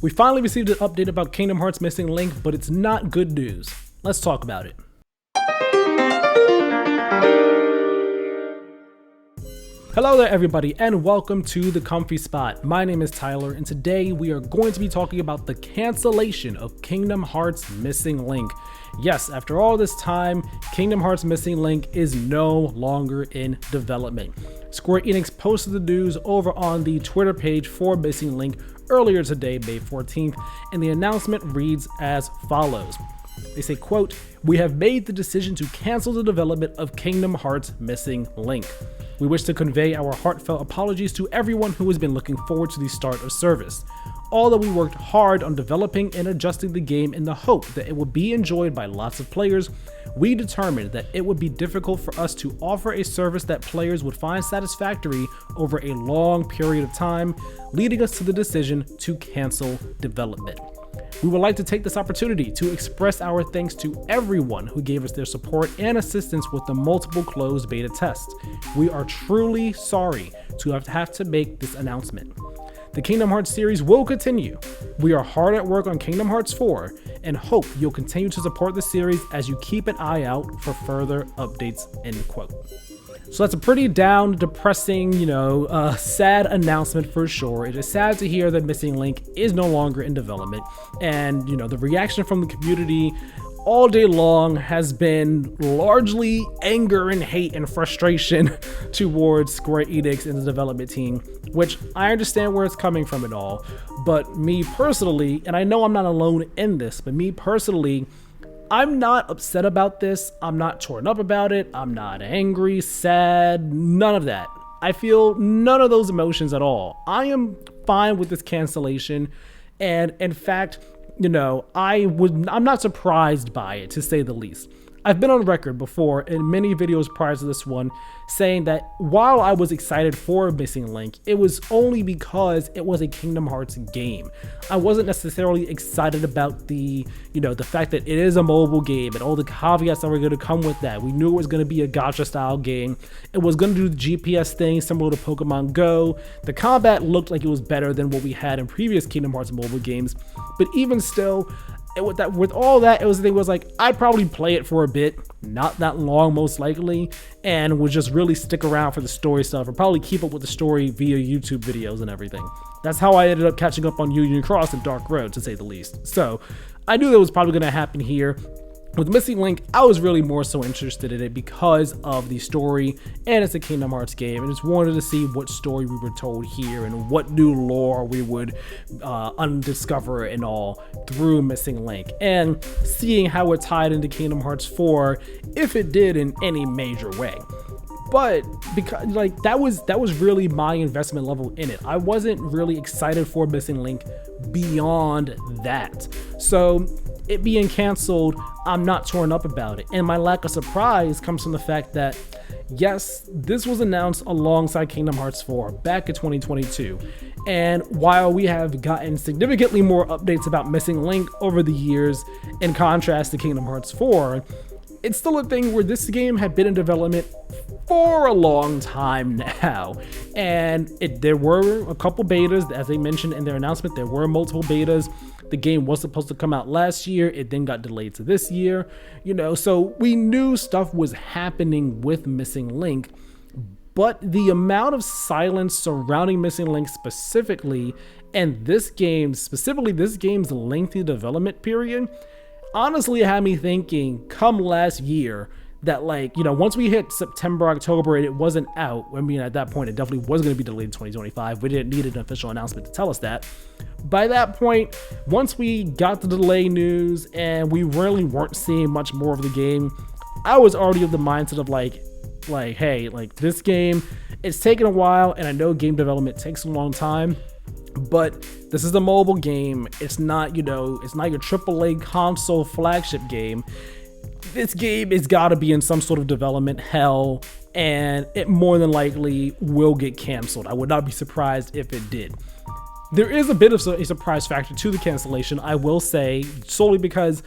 We finally received an update about Kingdom Hearts Missing Link, but it's not good news. Let's talk about it. Hello there everybody, and welcome to The Comfy Spot. My name is Tyler, and today we are going to be talking about the cancellation of Kingdom Hearts Missing Link. Yes, after all this time, Kingdom Hearts Missing Link is no longer in development. Square Enix posted the news over on the Twitter page for Missing Link earlier today, May 14th, and the announcement reads as follows. They say, quote, "We have made the decision to cancel the development of Kingdom Hearts Missing Link. We wish to convey our heartfelt apologies to everyone who has been looking forward to the start of service. Although we worked hard on developing and adjusting the game in the hope that it would be enjoyed by lots of players, we determined that it would be difficult for us to offer a service that players would find satisfactory over a long period of time, leading us to the decision to cancel development. We would like to take this opportunity to express our thanks to everyone who gave us their support and assistance with the multiple closed beta tests. We are truly sorry to have to make this announcement. The Kingdom Hearts series will continue. We are hard at work on Kingdom Hearts 4 and hope you'll continue to support the series as you keep an eye out for further updates," end quote. So that's a pretty down, depressing, sad announcement for sure. It is sad to hear that Missing Link is no longer in development. And, the reaction from the community all day long has been largely anger and hate and frustration towards Square Enix and the development team, which I understand where it's coming from and all. But me personally, and I know I'm not alone in this, but me personally, I'm not upset about this. I'm not torn up about it. I'm not angry, sad, none of that. I feel none of those emotions at all. I am fine with this cancellation. And in fact, I'm not surprised by it, to say the least. I've been on record before in many videos prior to this one saying that while I was excited for Missing Link, it was only because it was a Kingdom Hearts game. I wasn't necessarily excited about the fact that it is a mobile game and all the caveats that were going to come with that. We knew it was going to be a gacha style game. It was going to do the GPS thing similar to Pokemon Go. The combat looked like it was better than what we had in previous Kingdom Hearts mobile games, but even still, with all that, it was like, I'd probably play it for a bit, not that long most likely, and would just really stick around for the story stuff or probably keep up with the story via YouTube videos and everything. That's how I ended up catching up on Union Cross and Dark Road, to say the least. So I knew that was probably going to happen here. With Missing Link, I was really more so interested in it because of the story, and it's a Kingdom Hearts game, and just wanted to see what story we were told here and what new lore we would undiscover and all through Missing Link, and seeing how it tied into Kingdom Hearts 4, if it did in any major way. But because that was really my investment level in it. I wasn't really excited for Missing Link beyond that. So it being canceled, I'm not torn up about it. And my lack of surprise comes from the fact that, yes, this was announced alongside Kingdom Hearts 4 back in 2022. And while we have gotten significantly more updates about Missing Link over the years, in contrast to Kingdom Hearts 4, it's still a thing where this game had been in development for a long time now. And there were a couple betas, as they mentioned in their announcement. There were multiple betas. The game was supposed to come out last year. It then got delayed to this year. So we knew stuff was happening with Missing Link, but the amount of silence surrounding Missing Link specifically, and this game's lengthy development period, honestly had me thinking come last year that once we hit September, October, and it wasn't out, at that point it definitely was going to be delayed in 2025. We didn't need an official announcement to tell us that. By that point, once we got the delay news and we really weren't seeing much more of the game, I was already of the mindset of hey, this game, it's taken a while, and I know game development takes a long time, but this is a mobile game. It's not, it's not your AAA console flagship game. This game has got to be in some sort of development hell, and it more than likely will get canceled. I would not be surprised if it did. There is a bit of a surprise factor to the cancellation, I will say, solely because,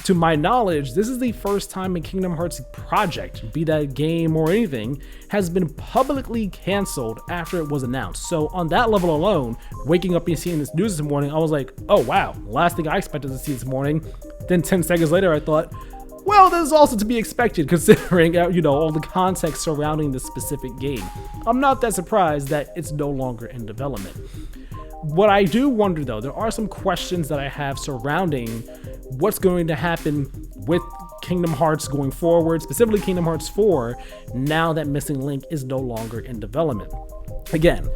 to my knowledge, this is the first time a Kingdom Hearts project, be that game or anything, has been publicly canceled after it was announced. So on that level alone, waking up and seeing this news this morning, I was like, oh wow, last thing I expected to see this morning. Then 10 seconds later, I thought, well, this is also to be expected considering, all the context surrounding this specific game. I'm not that surprised that it's no longer in development. What I do wonder, though, there are some questions that I have surrounding what's going to happen with Kingdom Hearts going forward, specifically Kingdom Hearts 4, now that Missing Link is no longer in development. Again,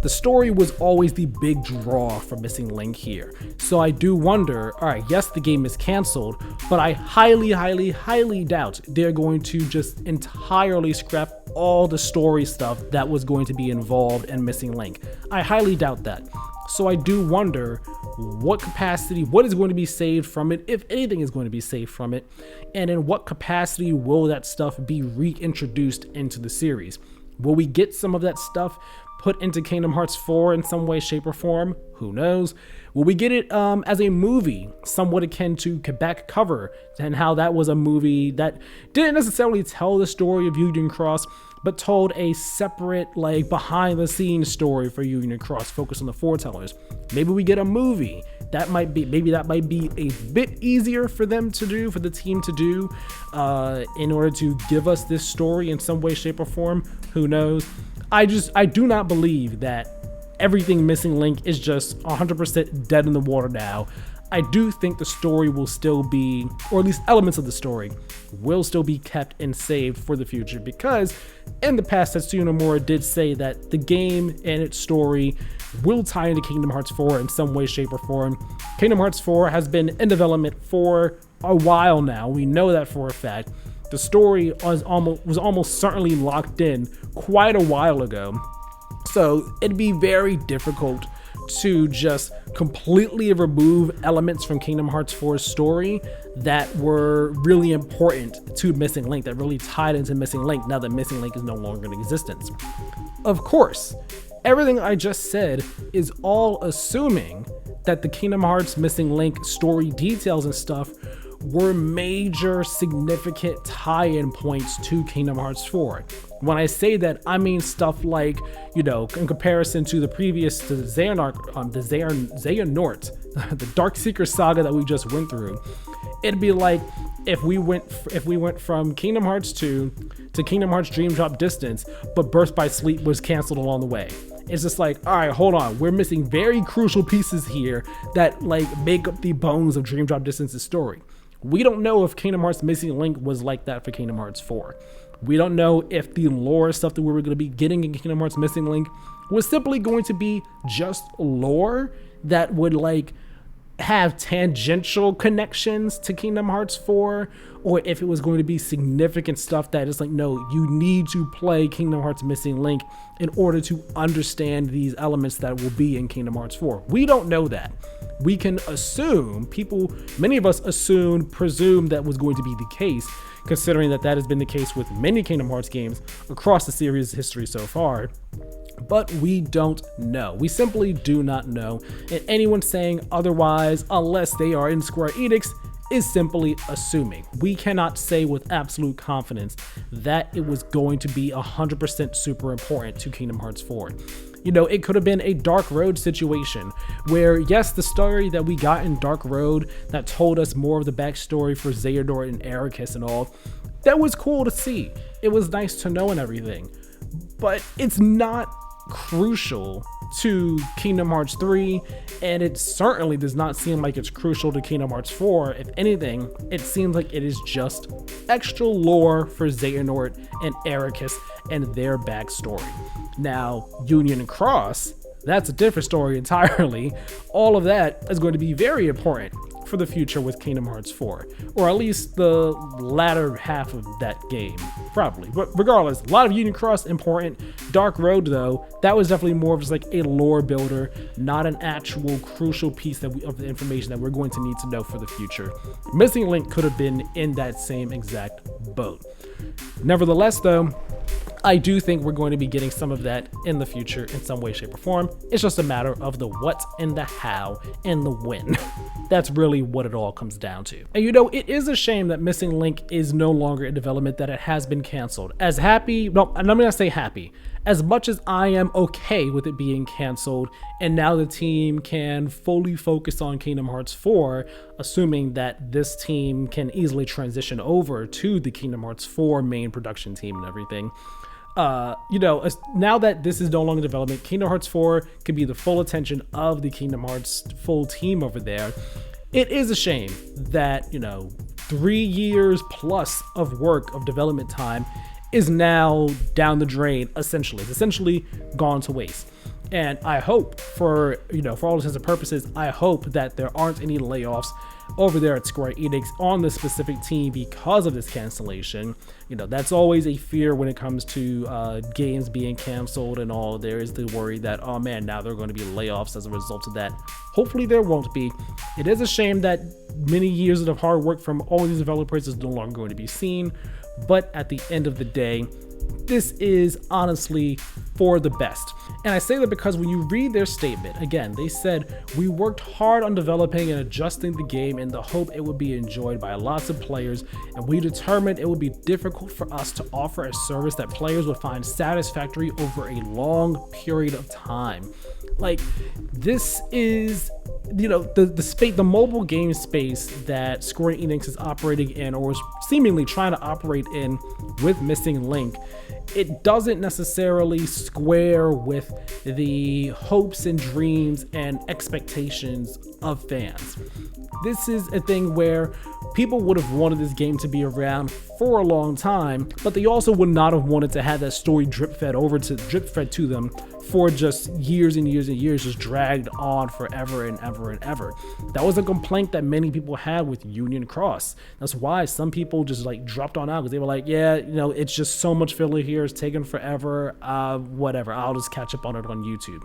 the story was always the big draw for Missing Link here. So I do wonder, all right, yes, the game is canceled, but I highly doubt they're going to just entirely scrap all the story stuff that was going to be involved in Missing Link. I highly doubt that. So I do wonder what capacity, what is going to be saved from it, if anything is going to be saved from it, and in what capacity will that stuff be reintroduced into the series. Will we get some of that stuff put into Kingdom Hearts 4 in some way, shape, or form? Who knows? Will we get it as a movie, somewhat akin to Quebec Cover, and how that was a movie that didn't necessarily tell the story of Union Cross, but told a separate, behind-the-scenes story for Union Cross, focused on the foretellers. Maybe we get a movie. Maybe that might be a bit easier for them to do, for the team to do, in order to give us this story in some way, shape, or form. Who knows? I do not believe that everything Missing Link is just 100% dead in the water now. I do think the story will still be, or at least elements of the story, will still be kept and saved for the future, because in the past, Tetsuya Nomura did say that the game and its story will tie into Kingdom Hearts 4 in some way, shape, or form. Kingdom Hearts 4 has been in development for a while now. We know that for a fact. The story was almost certainly locked in quite a while ago. So it'd be very difficult to just completely remove elements from Kingdom Hearts 4's story that were really important to Missing Link, that really tied into Missing Link now that Missing Link is no longer in existence. Of course, everything I just said is all assuming that the Kingdom Hearts Missing Link story details and stuff were major significant tie-in points to Kingdom Hearts 4. When I say that, I mean stuff like, in comparison to the previous, to the Xehanort, the Darkseeker saga that we just went through, it'd be like if we went from Kingdom Hearts 2 to Kingdom Hearts Dream Drop Distance, but Birth by Sleep was canceled along the way. It's just like, all right, hold on, we're missing very crucial pieces here that make up the bones of Dream Drop Distance's story. We don't know if Kingdom Hearts Missing Link was like that for Kingdom Hearts 4. We don't know if the lore stuff that we were going to be getting in Kingdom Hearts Missing Link was simply going to be just lore that would have tangential connections to Kingdom Hearts 4, or if it was going to be significant stuff that is no, you need to play Kingdom Hearts Missing Link in order to understand these elements that will be in Kingdom Hearts 4. We don't know that. We can assume, many of us presume that was going to be the case, considering that has been the case with many Kingdom Hearts games across the series' history so far. But we don't know. We simply do not know. And anyone saying otherwise, unless they are in Square Enix, is simply assuming. We cannot say with absolute confidence that it was going to be 100% super important to Kingdom Hearts 4. It could have been a Dark Road situation where, yes, the story that we got in Dark Road that told us more of the backstory for Xehanort and Ericus and all, that was cool to see. It was nice to know and everything. But it's not crucial to Kingdom Hearts 3, and it certainly does not seem like it's crucial to Kingdom Hearts 4. If anything, it seems like it is just extra lore for Xehanort and Ericus and their backstory. Now, Union Cross, that's a different story entirely. All of that is going to be very important for the future with Kingdom Hearts 4, or at least the latter half of that game, probably. But regardless, a lot of Union Cross important. Dark Road, though, that was definitely more of just a lore builder, not an actual crucial piece of the information that we're going to need to know for the future. Missing Link could have been in that same exact boat. Nevertheless, though, I do think we're going to be getting some of that in the future in some way, shape, or form. It's just a matter of the what and the how and the when. That's really what it all comes down to. And you know, it is a shame that Missing Link is no longer in development, that it has been canceled. As happy, no, I'm not gonna say happy. As much as I am okay with it being canceled, and now the team can fully focus on Kingdom Hearts 4, assuming that this team can easily transition over to the Kingdom Hearts 4 main production team and everything. You know, now that this is no longer in development, Kingdom Hearts 4 can be the full attention of the Kingdom Hearts full team over there. It is a shame that, you know, 3 years plus of work of development time is now down the drain, essentially. It's essentially gone to waste. And I hope, for all intents and purposes, I hope that there aren't any layoffs over there at Square Enix on this specific team because of this cancellation. You know, that's always a fear when it comes to games being canceled and all. There is the worry that, oh man, now there are going to be layoffs as a result of that. Hopefully there won't be. It is a shame that many years of hard work from all these developers is no longer going to be seen, but at the end of the day, this is honestly for the best. And I say that because when you read their statement, again, they said, "We worked hard on developing and adjusting the game in the hope it would be enjoyed by lots of players, and we determined it would be difficult for us to offer a service that players would find satisfactory over a long period of time." Like, this is, you know, the mobile game space that Square Enix is operating in, or is seemingly trying to operate in with Missing Link. It doesn't necessarily square with the hopes and dreams and expectations of fans. This is a thing where people would have wanted this game to be around for a long time, but they also would not have wanted to have that story drip fed to them for just years and years and years, just dragged on forever and ever and ever. That was a complaint that many people had with Union Cross. That's why some people just like dropped on out, because they were like, yeah, you know, it's just so much filler here, it's taking forever, whatever, I'll just catch up on it on YouTube.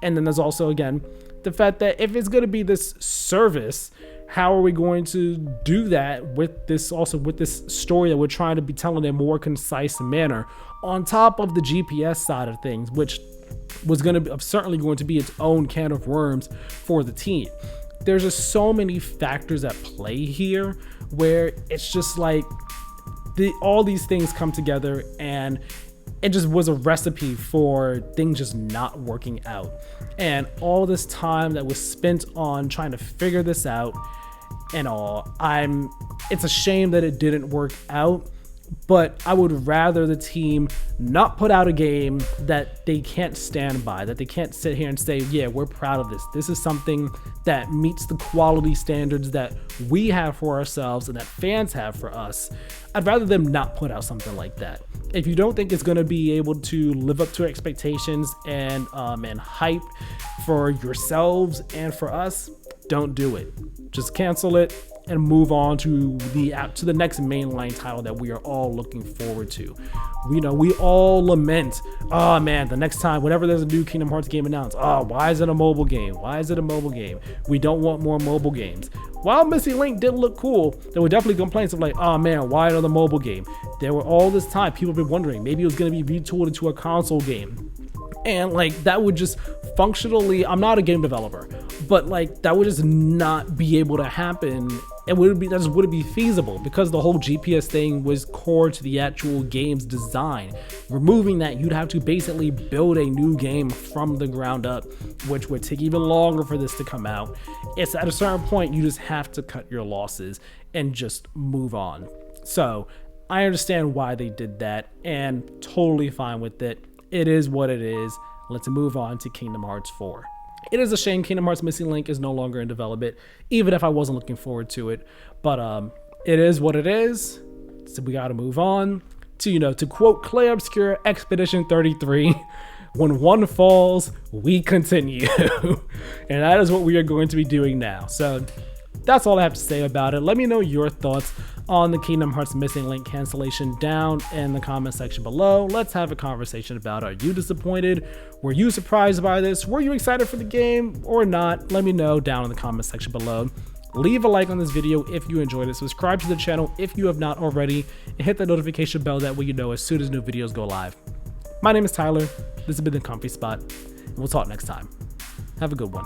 And then there's also, again, the fact that if it's going to be this service, how are we going to do that with this story that we're trying to be telling in a more concise manner, on top of the GPS side of things, which was certainly going to be its own can of worms for the team. There's just so many factors at play here where it's just like all these things come together, and it just was a recipe for things just not working out. And all this time that was spent on trying to figure this out and all, it's a shame that it didn't work out, but I would rather the team not put out a game that they can't stand by, that they can't sit here and say, yeah, we're proud of this. This is something that meets the quality standards that we have for ourselves and that fans have for us. I'd rather them not put out something like that. If you don't think it's going to be able to live up to expectations and hype for yourselves and for us, don't do it. Just cancel it and move on to the next mainline title that we are all looking forward to. We all lament, oh man, the next time, whenever there's a new Kingdom Hearts game announced, oh, why is it a mobile game? Why is it a mobile game? We don't want more mobile games. While Missing Link did look cool, there were definitely complaints of like, oh man, why another mobile game? There were all this time, people have been wondering, maybe it was going to be retooled into a console game. And like, that would just functionally, I'm not a game developer, but like, that would just not be able to happen. That just wouldn't be feasible, because the whole GPS thing was core to the actual game's design. Removing that, you'd have to basically build a new game from the ground up, which would take even longer for this to come out. It's at a certain point, you just have to cut your losses and just move on. So I understand why they did that, and totally fine with it. It is what it is. Let's move on to Kingdom Hearts 4. It is a shame Kingdom Hearts Missing Link is no longer in development, even if I wasn't looking forward to it. But it is what it is. So we got to move on to quote Clay Obscure Expedition 33, when one falls, we continue. And that is what we are going to be doing now. So that's all I have to say about it. Let me know your thoughts on the Kingdom Hearts Missing Link cancellation down in the comment section below. Let's have a conversation about, are you disappointed? Were you surprised by this? Were you excited for the game or not? Let me know down in the comment section below. Leave a like on this video if you enjoyed it, subscribe to the channel if you have not already, and hit the notification bell, that way you know as soon as new videos go live. My name is Tyler, this has been The Comfy Spot, and we'll talk next time. Have a good one.